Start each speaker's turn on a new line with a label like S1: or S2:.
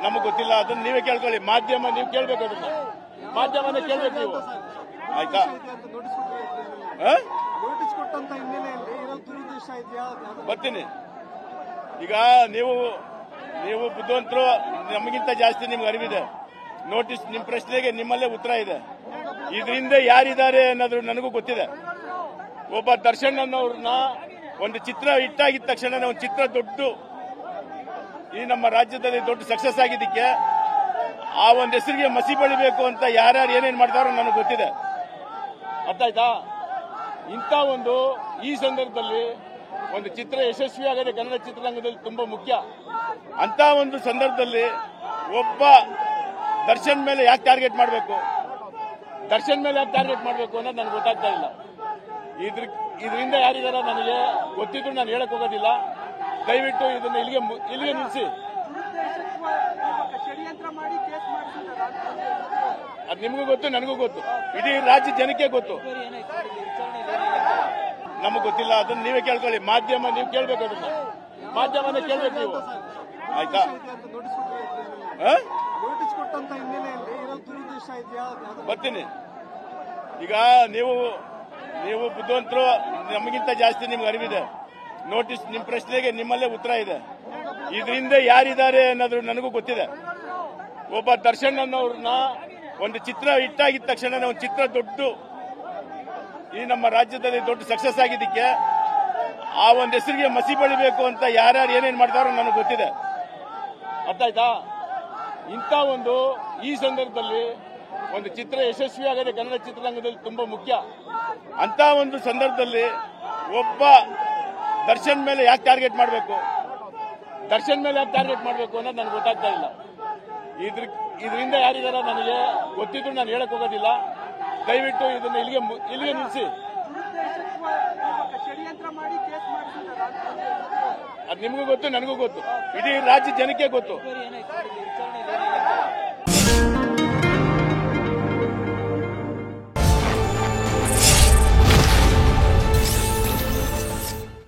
S1: ನಮಗೆ ಗೊತ್ತಿಲ್ಲ, ಅದನ್ನ ನೀವೇ ಕೇಳ್ಕೊಳ್ಳಿ. ಮಾಧ್ಯಮ ನೀವು ಕೇಳ್ಬೇಕು, ಅದನ್ನ ಮಾಧ್ಯಮನೇ ಕೇಳ್ಬೇಕು ನೀವು. ಆಯ್ತಾ? ಬರ್ತೀನಿ. ಈಗ ನೀವು ಬುದ್ಧಿವಂತರು, ನಮಗಿಂತ ಜಾಸ್ತಿ ನಿಮ್ಗೆ ಅರಿವಿದೆ. ನೋಟಿಸ್ ನಿಮ್ಮ ಪ್ರಶ್ನೆಗೆ ನಿಮ್ಮಲ್ಲೇ ಉತ್ತರ ಇದೆ. ಇದರಿಂದ ಯಾರಿದ್ದಾರೆ ಅನ್ನೋದು ನನಗೂ ಗೊತ್ತಿದೆ. ಒಬ್ಬ ದರ್ಶನ್ ಅನ್ನೋರ್ನ ಒಂದು ಚಿತ್ರ ಹಿಟ್ಟಾಗಿದ್ದ ತಕ್ಷಣ ಒಂದು ಚಿತ್ರ ದೊಡ್ಡ ಈ ನಮ್ಮ ರಾಜ್ಯದಲ್ಲಿ ದೊಡ್ಡ ಸಕ್ಸಸ್ ಆಗಿದ್ದಕ್ಕೆ ಆ ಒಂದು ಹೆಸರಿಗೆ ಮಸಿ ಬಳಿಬೇಕು ಅಂತ ಯಾರ್ಯಾರು ಏನೇನು ಮಾಡ್ತಾರೋ ನನಗೆ ಗೊತ್ತಿದೆ. ಅರ್ಥ ಆಯ್ತಾ? ಇಂಥ ಈ ಸಂದರ್ಭದಲ್ಲಿ ಒಂದು ಚಿತ್ರ ಯಶಸ್ವಿ ಆಗದೆ ಕನ್ನಡ ಚಿತ್ರರಂಗದಲ್ಲಿ ತುಂಬಾ ಮುಖ್ಯ. ಅಂತ ಒಂದು ಸಂದರ್ಭದಲ್ಲಿ ಒಬ್ಬ ದರ್ಶನ್ ಮೇಲೆ ಯಾಕೆ ಟಾರ್ಗೆಟ್ ಮಾಡಬೇಕು, ಅನ್ನೋದು ನನಗೆ ಗೊತ್ತಾಗ್ತಾ ಇಲ್ಲ. ಇದರಿಂದ ಯಾರಿದಾರ ನನಗೆ ಗೊತ್ತಿದ್ರು ನಾನು ಹೇಳಕ್ ಹೋಗೋದಿಲ್ಲ. ದಯವಿಟ್ಟು ಇದನ್ನ ಇಲ್ಲಿಗೆ ನಿಲ್ಲಿಸಿ. ಅದು ನಿಮಗೂ ಗೊತ್ತು, ನನಗೂ ಗೊತ್ತು, ಇಡೀ ರಾಜ್ಯ ಜನಕ್ಕೆ ಗೊತ್ತು. ನಮಗೆ ಗೊತ್ತಿಲ್ಲ, ಅದನ್ನ ನೀವೇ ಕೇಳ್ಕೊಳ್ಳಿ. ಮಾಧ್ಯಮ ನೀವು ಕೇಳ್ಬೇಕು, ಅದನ್ನ ಮಾಧ್ಯಮನೇ ಕೇಳ್ಬೇಕು ನೀವು. ಆಯ್ತಾ? ಬರ್ತೀನಿ. ಈಗ ನೀವು ಬುದ್ಧಿವಂತರು, ನಮಗಿಂತ ಜಾಸ್ತಿ ನಿಮ್ಗೆ ಅರಿವಿದೆ. ನೋಟಿಸ್ ನಿಮ್ಮ ಪ್ರಶ್ನೆಗೆ ನಿಮ್ಮಲ್ಲೇ ಉತ್ತರ ಇದೆ. ಇದರಿಂದ ಯಾರಿದ್ದಾರೆ ಅನ್ನೋದು ನನಗೂ ಗೊತ್ತಿದೆ. ಒಬ್ಬ ದರ್ಶನ್ ಅನ್ನೋರ್ನ ಒಂದು ಚಿತ್ರ ಹಿಟ್ಟಾಗಿದ್ದ ತಕ್ಷಣ ಒಂದು ಚಿತ್ರ ದೊಡ್ಡ ಈ ನಮ್ಮ ರಾಜ್ಯದಲ್ಲಿ ದೊಡ್ಡ ಸಕ್ಸಸ್ ಆಗಿದ್ದಕ್ಕೆ ಆ ಒಂದು ಹೆಸರಿಗೆ ಮಸಿ ಬಳಿಬೇಕು ಅಂತ ಯಾರ್ಯಾರು ಏನೇನು ಮಾಡ್ತಾರೋ ನನಗೆ ಗೊತ್ತಿದೆ. ಅರ್ಥ ಆಯ್ತಾ? ಇಂಥ ಈ ಸಂದರ್ಭದಲ್ಲಿ ಒಂದು ಚಿತ್ರ ಯಶಸ್ವಿ ಆಗದೆ ಕನ್ನಡ ಚಿತ್ರರಂಗದಲ್ಲಿ ತುಂಬಾ ಮುಖ್ಯ. ಅಂತ ಒಂದು ಸಂದರ್ಭದಲ್ಲಿ ಒಬ್ಬ ದರ್ಶನ್ ಮೇಲೆ ಯಾಕೆ ಟಾರ್ಗೆಟ್ ಮಾಡಬೇಕು, ಅನ್ನೋದು ನನಗೆ ಗೊತ್ತಾಗ್ತಾ ಇಲ್ಲ. ಇದರಿಂದ ಯಾರಿದಾರ ನನಗೆ ಗೊತ್ತಿದ್ರು ನಾನು ಹೇಳಕ್ ಹೋಗೋದಿಲ್ಲ. ದಯವಿಟ್ಟು ಇದನ್ನ ಇಲ್ಲಿಗೆ ನಿಲ್ಲಿಸಿ. ಅದು ನಿಮಗೂ ಗೊತ್ತು, ನನಗೂ ಗೊತ್ತು, ಇಡೀ ರಾಜ್ಯ ಜನಕ್ಕೆ ಗೊತ್ತು.